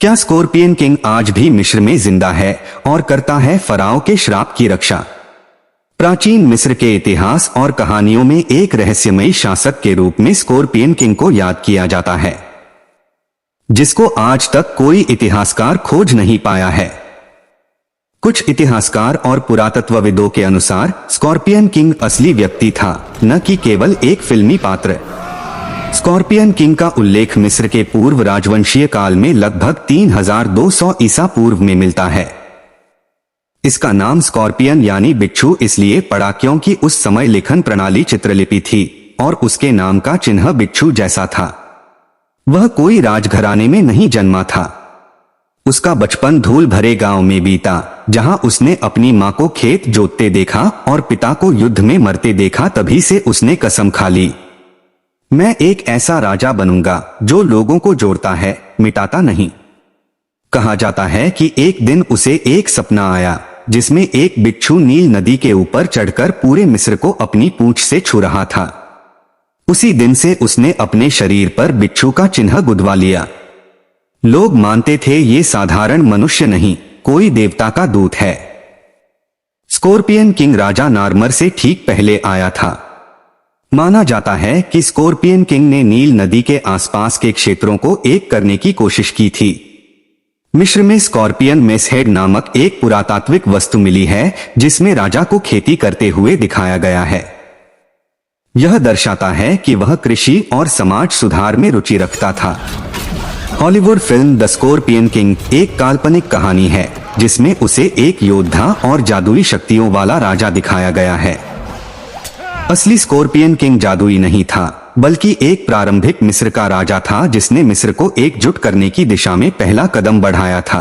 क्या scorpion king आज भी मिस्र में जिंदा है और करता है फराओ के श्राप की रक्षा? प्राचीन मिस्र के इतिहास और कहानियों में एक रहस्यमयी शासक के रूप में स्कॉर्पियन किंग को याद किया जाता है, जिसको आज तक कोई इतिहासकार खोज नहीं पाया है। कुछ इतिहासकार और पुरातत्वविदों के अनुसार स्कॉर्पियन किंग असली व्यक्ति था, न कि केवल एक फिल्मी पात्र। स्कॉर्पियन किंग का उल्लेख मिस्र के पूर्व राजवंशीय काल में लगभग 3200 ईसा पूर्व में मिलता है। इसका नाम स्कॉर्पियन यानी बिच्छू इसलिए पड़ा क्योंकि उस समय लेखन प्रणाली चित्रलिपि थी और उसके नाम का चिन्ह बिच्छू जैसा था। वह कोई राजघराने में नहीं जन्मा था। उसका बचपन धूल भरे गांव में बीता, जहां उसने अपनी मां को खेत जोतते देखा और पिता को युद्ध में मरते देखा। तभी से उसने कसम खा ली, मैं एक ऐसा राजा बनूंगा जो लोगों को जोड़ता है, मिटाता नहीं। कहा जाता है कि एक दिन उसे एक सपना आया जिसमें एक बिच्छू नील नदी के ऊपर चढ़कर पूरे मिस्र को अपनी पूंछ से छू रहा था। उसी दिन से उसने अपने शरीर पर बिच्छू का चिन्ह गुदवा लिया। लोग मानते थे ये साधारण मनुष्य नहीं, कोई देवता का दूत है। स्कॉर्पियन किंग राजा नार्मर से ठीक पहले आया था। माना जाता है कि स्कॉर्पियन किंग ने नील नदी के आसपास के क्षेत्रों को एक करने की कोशिश की थी। मिस्र में स्कॉर्पियन मेसहेड नामक एक पुरातात्विक वस्तु मिली है जिसमें राजा को खेती करते हुए दिखाया गया है। यह दर्शाता है कि वह कृषि और समाज सुधार में रुचि रखता था। Hollywood film the scorpion king एक काल्पनिक कहानी है जिसमें उसे एक योद्धा और जादुई शक्तियों वाला राजा दिखाया गया है। असली स्कॉर्पियन किंग जादुई नहीं था, बल्कि एक प्रारंभिक मिस्र का राजा था जिसने मिस्र को एकजुट करने की दिशा में पहला कदम बढ़ाया था।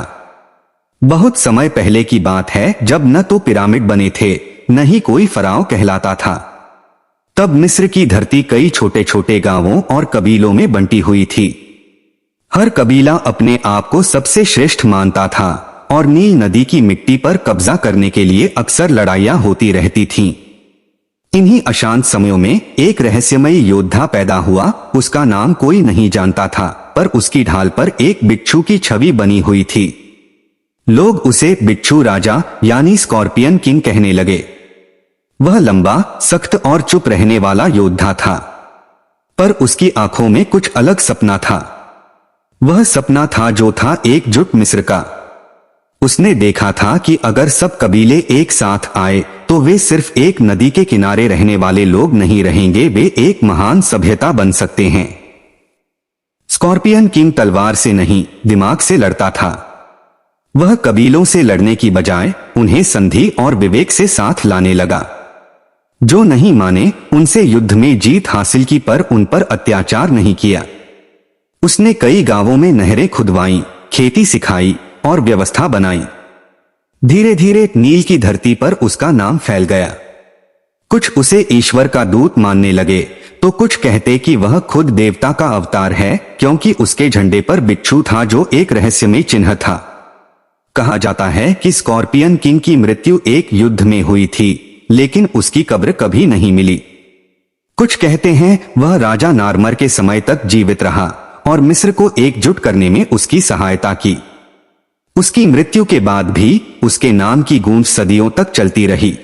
बहुत समय पहले की बात है, जब न तो पिरामिड बने थे न ही कोई फराओ कहलाता था। तब मिस्र की धरती कई छोटे छोटे गांवों और कबीलों में बंटी हुई थी। हर कबीला अपने आप को सबसे श्रेष्ठ मानता था और नील नदी की मिट्टी पर कब्जा करने के लिए अक्सर लड़ाइयां होती रहती थीं। इन्हीं अशांत समयों में एक रहस्यमयी योद्धा पैदा हुआ। उसका नाम कोई नहीं जानता था, पर उसकी ढाल पर एक बिच्छू की छवि बनी हुई थी। लोग उसे बिच्छू राजा यानी स्कॉर्पियन किंग कहने लगे। वह लंबा, सख्त और चुप रहने वाला योद्धा था, पर उसकी आंखों में कुछ अलग सपना था। वह सपना था जो था एकजुट मिस्र का। उसने देखा था कि अगर सब कबीले एक साथ आए तो वे सिर्फ एक नदी के किनारे रहने वाले लोग नहीं रहेंगे, वे एक महान सभ्यता बन सकते हैं। स्कॉर्पियन किंग तलवार से नहीं, दिमाग से लड़ता था। वह कबीलों से लड़ने की बजाय उन्हें संधि और विवेक से साथ लाने लगा। जो नहीं माने उनसे युद्ध में जीत हासिल की, पर उन पर अत्याचार नहीं किया। उसने कई गांवों में नहरें खुदवाई, खेती सिखाई और व्यवस्था बनाई। धीरे धीरे नील की धरती पर उसका नाम फैल गया। कुछ उसे ईश्वर का दूत मानने लगे तो कुछ कहते कि वह खुद देवता का अवतार है, क्योंकि उसके झंडे पर बिच्छू था जो एक रहस्यमय चिन्ह था। कहा जाता है कि स्कॉर्पियन किंग की मृत्यु एक युद्ध में हुई थी, लेकिन उसकी कब्र कभी नहीं मिली। कुछ कहते हैं वह राजा नार्मर के समय तक जीवित रहा और मिस्र को एकजुट करने में उसकी सहायता की। उसकी मृत्यु के बाद भी उसके नाम की गूंज सदियों तक चलती रही।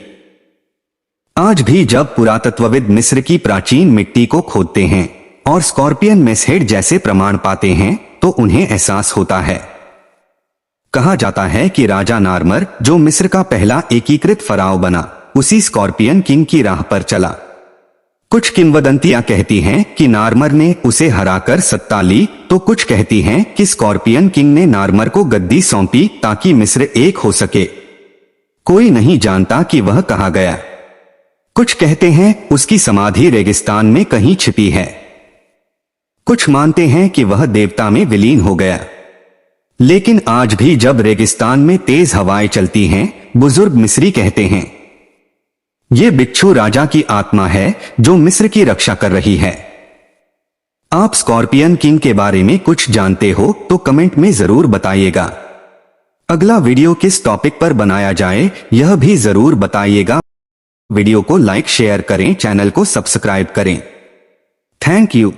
आज भी जब पुरातत्वविद मिस्र की प्राचीन मिट्टी को खोदते हैं और स्कॉर्पियन मेसहेड जैसे प्रमाण पाते हैं तो उन्हें एहसास होता है। कहा जाता है कि राजा नार्मर, जो मिस्र का पहला एकीकृत फराओ बना, उसी स्कॉर्पियन किंग की राह पर चला। कुछ किंवदंतियां कहती हैं कि नार्मर ने उसे हराकर सत्ता ली, तो कुछ कहती हैं कि स्कॉर्पियन किंग ने नार्मर को गद्दी सौंपी ताकि मिस्र एक हो सके। कोई नहीं जानता कि वह कहाँ गया। कुछ कहते हैं उसकी समाधि रेगिस्तान में कहीं छिपी है। कुछ मानते हैं कि वह देवता में विलीन हो गया। लेकिन आज भी जब रेगिस्तान में तेज हवाएं चलती हैं, बुजुर्ग मिस्री कहते हैं ये बिच्छू राजा की आत्मा है जो मिस्र की रक्षा कर रही है। आप स्कॉर्पियन किंग के बारे में कुछ जानते हो तो कमेंट में जरूर बताइएगा। अगला वीडियो किस टॉपिक पर बनाया जाए यह भी जरूर बताइएगा। वीडियो को लाइक शेयर करें, चैनल को सब्सक्राइब करें। Thank you.